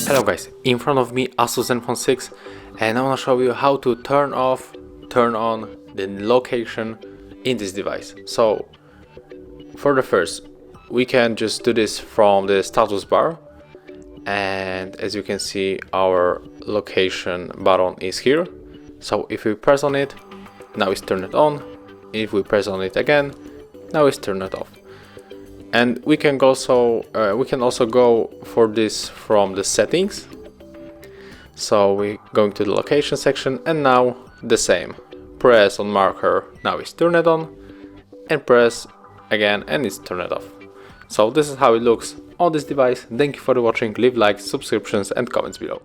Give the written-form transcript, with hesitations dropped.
Hello guys, in front of me ASUS Zenfone 6, and I want to show you how to turn off, turn on the location in this device. So for the first, we can just do this from the status bar, and as you can see, our location button is here. So if we press on it, now it's turned on. If we press on it again, now it's turned off. And we can also go for this from the settings. So we going to the location section, and now the same. Press on marker, now it's turned on, and press again and it's turned off. So this is how it looks on this device. Thank you for watching. Leave likes, subscriptions and comments below.